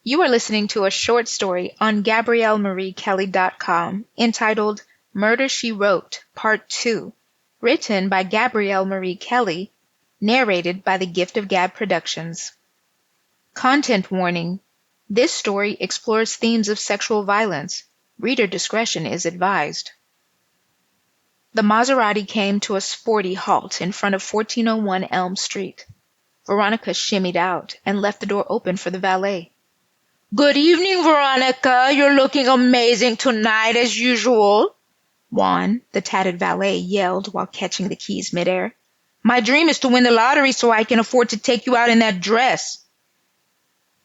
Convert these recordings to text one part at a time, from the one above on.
You are listening to a short story on GabrielleMarieKelly.com entitled Murder, She Wrote, Part 2, written by Gabrielle Marie Kelly, narrated by the Gift of Gab Productions. Content warning. This story explores themes of sexual violence. Reader discretion is advised. The Maserati came to a sporty halt in front of 1401 Elm Street. Veronica shimmied out and left the door open for the valet. "Good evening, Veronica. You're looking amazing tonight as usual," Juan, the tatted valet, yelled while catching the keys midair. "My dream is to win the lottery so I can afford to take you out in that dress."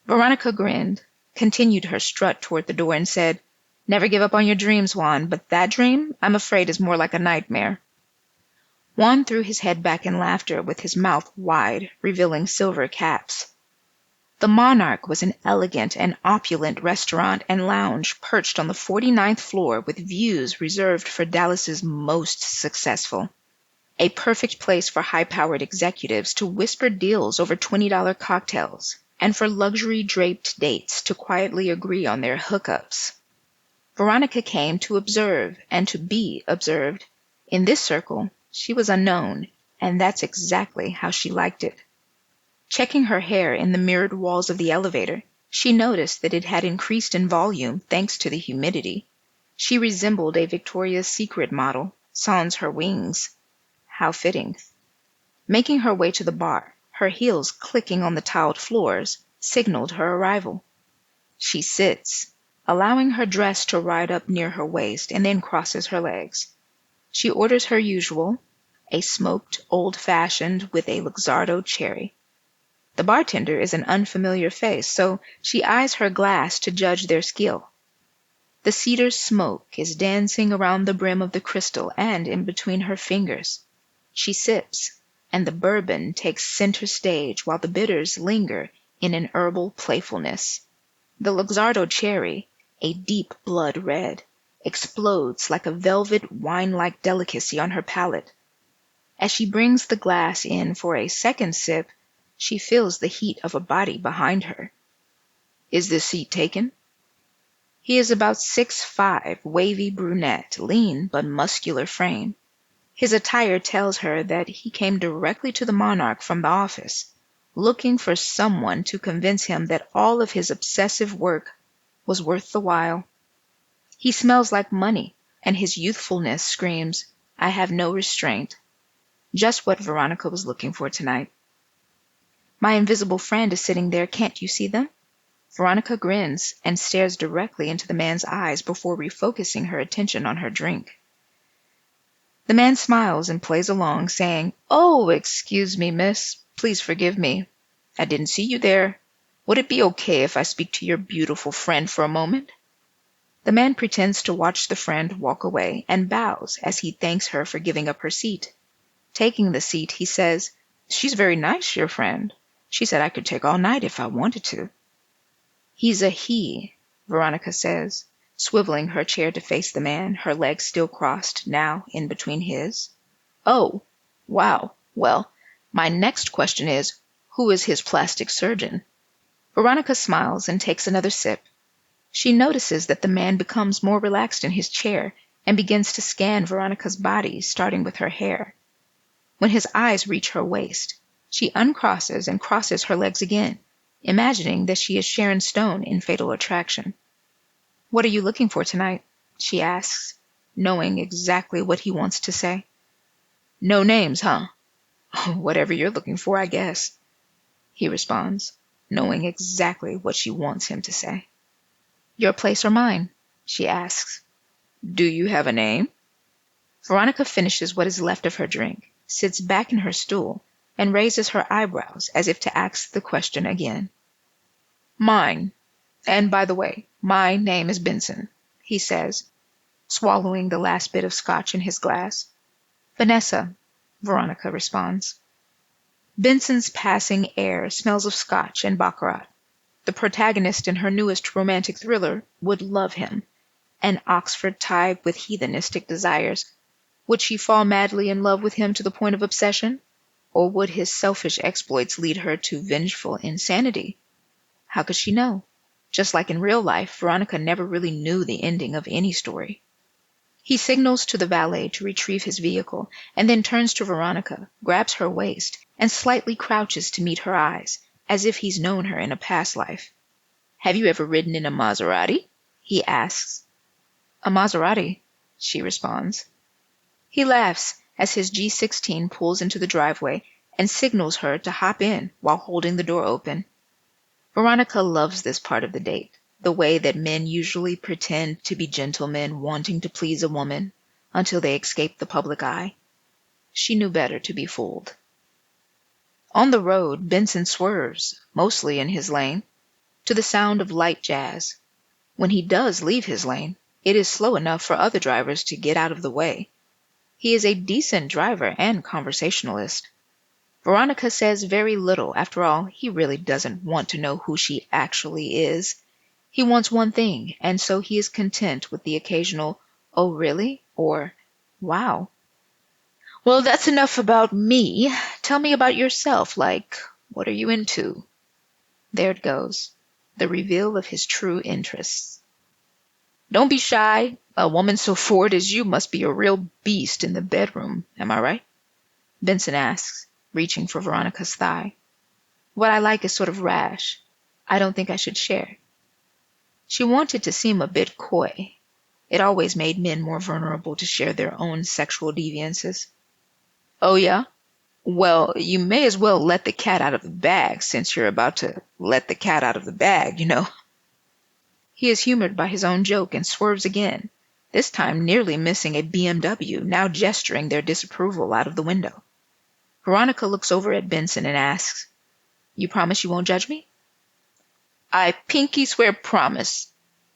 Veronica grinned, continued her strut toward the door, and said, "Never give up on your dreams, Juan, but that dream, I'm afraid, is more like a nightmare." Juan threw his head back in laughter with his mouth wide, revealing silver caps. The Monarch was an elegant and opulent restaurant and lounge perched on the 49th floor with views reserved for Dallas's most successful. A perfect place for high-powered executives to whisper deals over $20 cocktails and for luxury-draped dates to quietly agree on their hookups. Veronica came to observe and to be observed. In this circle, she was unknown, and that's exactly how she liked it. Checking her hair in the mirrored walls of the elevator, she noticed that it had increased in volume thanks to the humidity. She resembled a Victoria's Secret model, sans her wings. How fitting. Making her way to the bar, her heels clicking on the tiled floors, signaled her arrival. She sits, allowing her dress to ride up near her waist, and then crosses her legs. She orders her usual, a smoked old-fashioned with a Luxardo cherry. The bartender is an unfamiliar face, so she eyes her glass to judge their skill. The cedar smoke is dancing around the brim of the crystal and in between her fingers. She sips, and the bourbon takes center stage while the bitters linger in an herbal playfulness. The Luxardo cherry, a deep blood red, explodes like a velvet wine-like delicacy on her palate. As she brings the glass in for a second sip, she feels the heat of a body behind her. "Is this seat taken?" He is about 6'5", wavy brunette, lean but muscular frame. His attire tells her that he came directly to the Monarch from the office, looking for someone to convince him that all of his obsessive work was worth the while. He smells like money, and his youthfulness screams, "I have no restraint." Just what Veronica was looking for tonight. "My invisible friend is sitting there. Can't you see them?" Veronica grins and stares directly into the man's eyes before refocusing her attention on her drink. The man smiles and plays along, saying, "Oh, excuse me, miss. Please forgive me. I didn't see you there. Would it be okay if I speak to your beautiful friend for a moment?" The man pretends to watch the friend walk away and bows as he thanks her for giving up her seat. Taking the seat, he says, "She's very nice, your friend. She said I could take all night if I wanted to." "He's a he," Veronica says, swiveling her chair to face the man, her legs still crossed, now in between his. "Oh, wow. Well, my next question is, who is his plastic surgeon?" Veronica smiles and takes another sip. She notices that the man becomes more relaxed in his chair and begins to scan Veronica's body, starting with her hair. When his eyes reach her waist, she uncrosses and crosses her legs again, imagining that she is Sharon Stone in Fatal Attraction. "What are you looking for tonight?" she asks, knowing exactly what he wants to say. "No names, huh?" "Whatever you're looking for, I guess," he responds, knowing exactly what she wants him to say. "Your place or mine?" she asks. "Do you have a name?" Veronica finishes what is left of her drink, sits back in her stool, and raises her eyebrows as if to ask the question again. "Mine. And by the way, my name is Benson," he says, swallowing the last bit of scotch in his glass. "Vanessa," Veronica responds. Benson's passing air smells of scotch and baccarat. The protagonist in her newest romantic thriller would love him. An Oxford type with heathenistic desires. Would she fall madly in love with him to the point of obsession? Or would his selfish exploits lead her to vengeful insanity? How could she know? Just like in real life, Veronica never really knew the ending of any story. He signals to the valet to retrieve his vehicle, and then turns to Veronica, grabs her waist, and slightly crouches to meet her eyes, as if he's known her in a past life. "Have you ever ridden in a Maserati?" he asks. "A Maserati," she responds. He laughs as his G16 pulls into the driveway and signals her to hop in while holding the door open. Veronica loves this part of the date, the way that men usually pretend to be gentlemen wanting to please a woman until they escape the public eye. She knew better to be fooled. On the road, Benson swerves, mostly in his lane, to the sound of light jazz. When he does leave his lane, it is slow enough for other drivers to get out of the way. He is a decent driver and conversationalist. Veronica says very little. After all, he really doesn't want to know who she actually is. He wants one thing, and so he is content with the occasional, "Oh, really?" or "Wow." "Well, that's enough about me. Tell me about yourself, like, what are you into?" There it goes, the reveal of his true interests. "Don't be shy. A woman so forward as you must be a real beast in the bedroom, am I right?" Benson asks, reaching for Veronica's thigh. "What I like is sort of rash. I don't think I should share." She wanted to seem a bit coy. It always made men more vulnerable to share their own sexual deviances. "Oh, yeah? Well, you may as well let the cat out of the bag since you're about to let the cat out of the bag, you know." He is humored by his own joke and swerves again, this time nearly missing a BMW, now gesturing their disapproval out of the window. Veronica looks over at Benson and asks, "You promise you won't judge me?" "I pinky swear promise."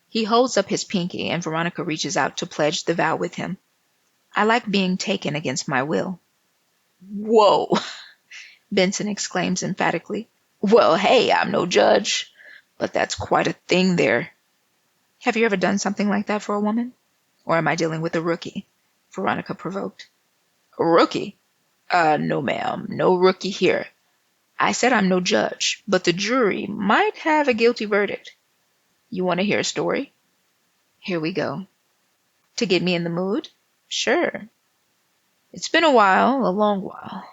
He holds up his pinky, and Veronica reaches out to pledge the vow with him. "I like being taken against my will." "Whoa!" Benson exclaims emphatically. "Well, hey, I'm no judge, but that's quite a thing there." "Have you ever done something like that for a woman? Or am I dealing with a rookie?" Veronica provoked. "A rookie? No, ma'am, no rookie here. I said I'm no judge, but the jury might have a guilty verdict. You want to hear a story?" Here we go. To get me in the mood? Sure. "It's been a while, a long while."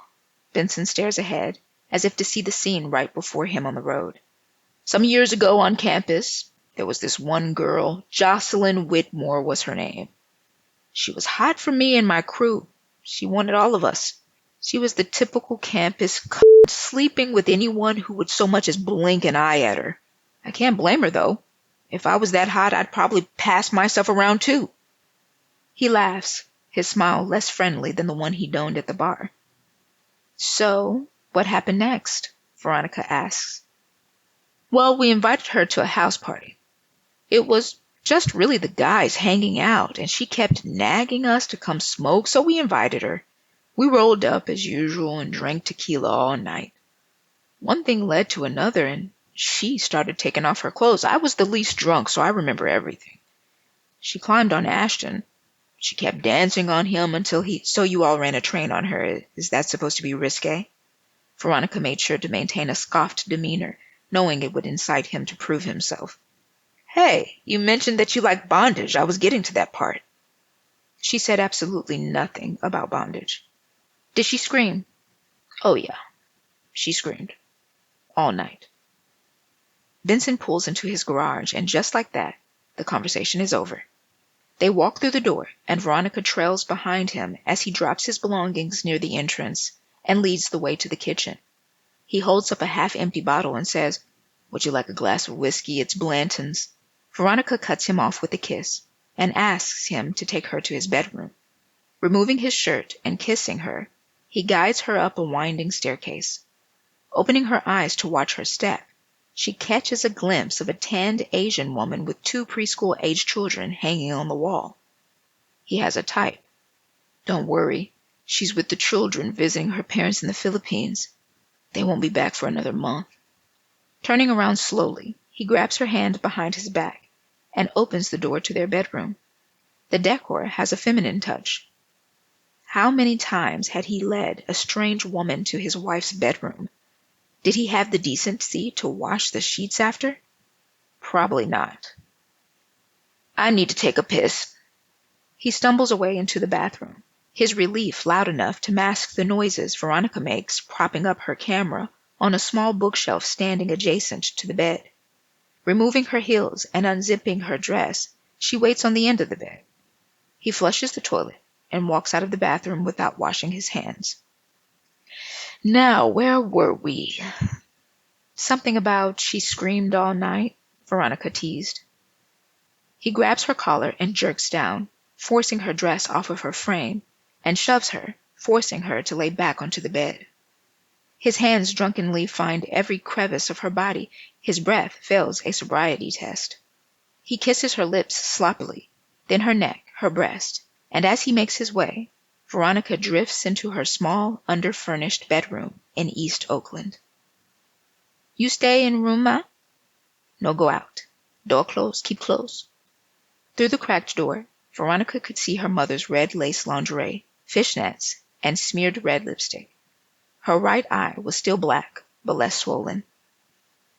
Benson stares ahead, as if to see the scene right before him on the road. "Some years ago on campus, there was this one girl, Jocelyn Whitmore was her name. She was hot for me and my crew. She wanted all of us. She was the typical campus sleeping with anyone who would so much as blink an eye at her. I can't blame her, though. If I was that hot, I'd probably pass myself around, too." He laughs, his smile less friendly than the one he donned at the bar. "So, what happened next?" Veronica asks. "Well, we invited her to a house party. It was just really the guys hanging out, and she kept nagging us to come smoke, so we invited her. We rolled up as usual and drank tequila all night. One thing led to another, and she started taking off her clothes. I was the least drunk, so I remember everything. She climbed on Ashton. She kept dancing on him until so you all ran a train on her. Is that supposed to be risque?" Veronica made sure to maintain a scoffed demeanor, knowing it would incite him to prove himself. "Hey, you mentioned that you like bondage. I was getting to that part." She said absolutely nothing about bondage. "Did she scream?" "Oh, yeah. She screamed. All night." Benson pulls into his garage, and just like that, the conversation is over. They walk through the door, and Veronica trails behind him as he drops his belongings near the entrance and leads the way to the kitchen. He holds up a half-empty bottle and says, "Would you like a glass of whiskey? It's Blanton's." Veronica cuts him off with a kiss and asks him to take her to his bedroom. Removing his shirt and kissing her, he guides her up a winding staircase. Opening her eyes to watch her step, she catches a glimpse of a tanned Asian woman with 2 preschool-aged children hanging on the wall. He has a type. Don't worry, she's with the children visiting her parents in the Philippines. They won't be back for another month. Turning around slowly, he grabs her hand behind his back and opens the door to their bedroom. The decor has a feminine touch. How many times had he led a strange woman to his wife's bedroom? Did he have the decency to wash the sheets after? Probably not. I need to take a piss. He stumbles away into the bathroom, his relief loud enough to mask the noises Veronica makes propping up her camera on a small bookshelf standing adjacent to the bed. Removing her heels and unzipping her dress, she waits on the end of the bed. He flushes the toilet and walks out of the bathroom without washing his hands. Now, where were we? Something about she screamed all night, Veronica teased. He grabs her collar and jerks down, forcing her dress off of her frame, and shoves her, forcing her to lay back onto the bed. His hands drunkenly find every crevice of her body. His breath fails a sobriety test. He kisses her lips sloppily, then her neck, her breast, and as he makes his way, Veronica drifts into her small, under-furnished bedroom in East Oakland. You stay in room, ma? No, go out. Door closed, keep close. Through the cracked door, Veronica could see her mother's red lace lingerie, fishnets, and smeared red lipstick. Her right eye was still black, but less swollen.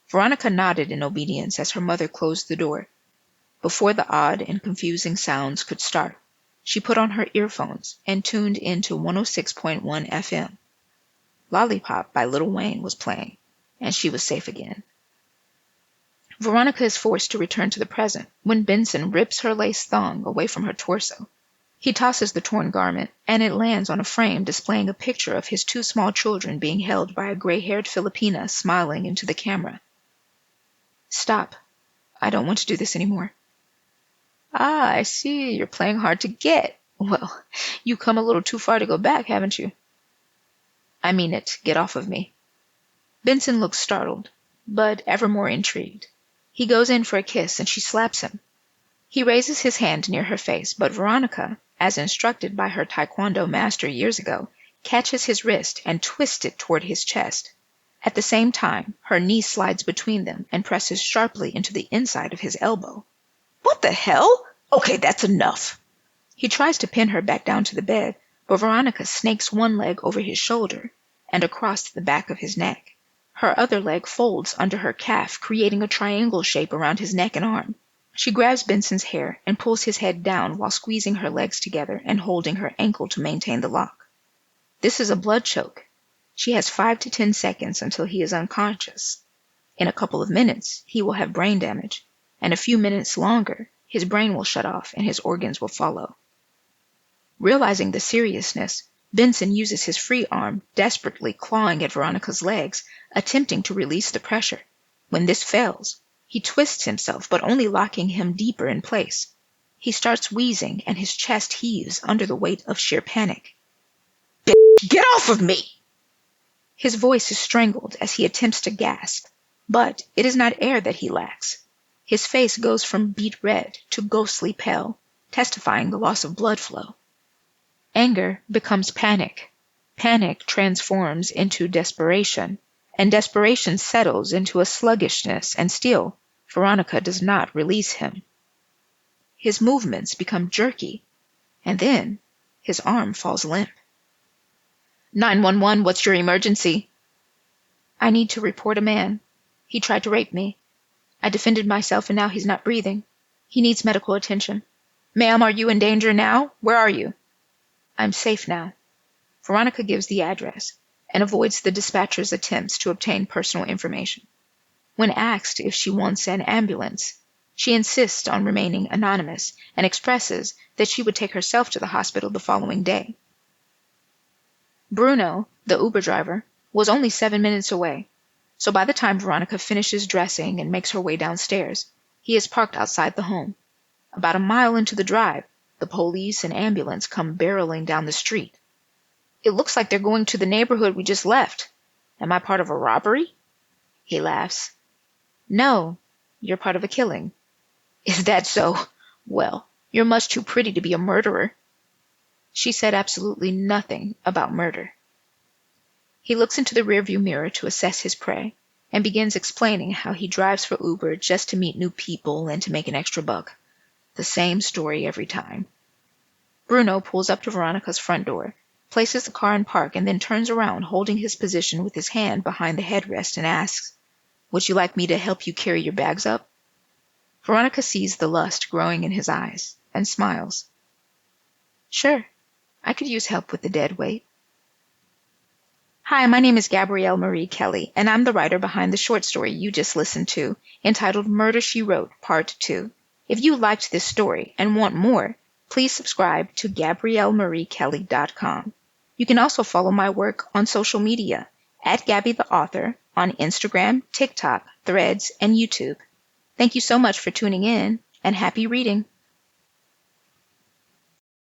Veronica nodded in obedience as her mother closed the door. Before the odd and confusing sounds could start, she put on her earphones and tuned into 106.1 FM. Lollipop by Lil Wayne was playing, and she was safe again. Veronica is forced to return to the present when Benson rips her lace thong away from her torso. He tosses the torn garment, and it lands on a frame displaying a picture of his two small children being held by a gray-haired Filipina smiling into the camera. Stop. I don't want to do this anymore. Ah, I see. You're playing hard to get. Well, you come a little too far to go back, haven't you? I mean it. Get off of me. Benson looks startled, but ever more intrigued. He goes in for a kiss, and she slaps him. He raises his hand near her face, but Veronica, as instructed by her taekwondo master years ago, catches his wrist and twists it toward his chest. At the same time, her knee slides between them and presses sharply into the inside of his elbow. What the hell? Okay, that's enough. He tries to pin her back down to the bed, but Veronica snakes one leg over his shoulder and across the back of his neck. Her other leg folds under her calf, creating a triangle shape around his neck and arm. She grabs Benson's hair and pulls his head down while squeezing her legs together and holding her ankle to maintain the lock. This is a blood choke. She has 5 to 10 seconds until he is unconscious. In a couple of minutes, he will have brain damage, and a few minutes longer, his brain will shut off and his organs will follow. Realizing the seriousness, Benson uses his free arm, desperately clawing at Veronica's legs, attempting to release the pressure. When this fails, he twists himself, but only locking him deeper in place. He starts wheezing, and his chest heaves under the weight of sheer panic. Bitch, get off of me! His voice is strangled as he attempts to gasp, but it is not air that he lacks. His face goes from beet red to ghostly pale, testifying the loss of blood flow. Anger becomes panic. Panic transforms into desperation, and desperation settles into a sluggishness, and still, Veronica does not release him. His movements become jerky, and then his arm falls limp. 911, what's your emergency? I need to report a man. He tried to rape me. I defended myself, and now he's not breathing. He needs medical attention. Ma'am, are you in danger now? Where are you? I'm safe now. Veronica gives the address and avoids the dispatcher's attempts to obtain personal information. When asked if she wants an ambulance, she insists on remaining anonymous and expresses that she would take herself to the hospital the following day. Bruno, the Uber driver, was only 7 minutes away, so by the time Veronica finishes dressing and makes her way downstairs, he is parked outside the home. About a mile into the drive, the police and ambulance come barreling down the street. It looks like they're going to the neighborhood we just left. Am I part of a robbery? He laughs. No, you're part of a killing. Is that so? Well, you're much too pretty to be a murderer. She said absolutely nothing about murder. He looks into the rearview mirror to assess his prey and begins explaining how he drives for Uber just to meet new people and to make an extra buck. The same story every time. Bruno pulls up to Veronica's front door, places the car in park, and then turns around, holding his position with his hand behind the headrest, and asks, Would you like me to help you carry your bags up? Veronica sees the lust growing in his eyes and smiles. Sure, I could use help with the dead weight. Hi, my name is Gabrielle Marie Kelly, and I'm the writer behind the short story you just listened to, entitled Murder, She Wrote, Part 2. If you liked this story and want more, please subscribe to GabrielleMarieKelly.com. You can also follow my work on social media, at Gabby the Author, on Instagram, TikTok, Threads, and YouTube. Thank you so much for tuning in, and happy reading.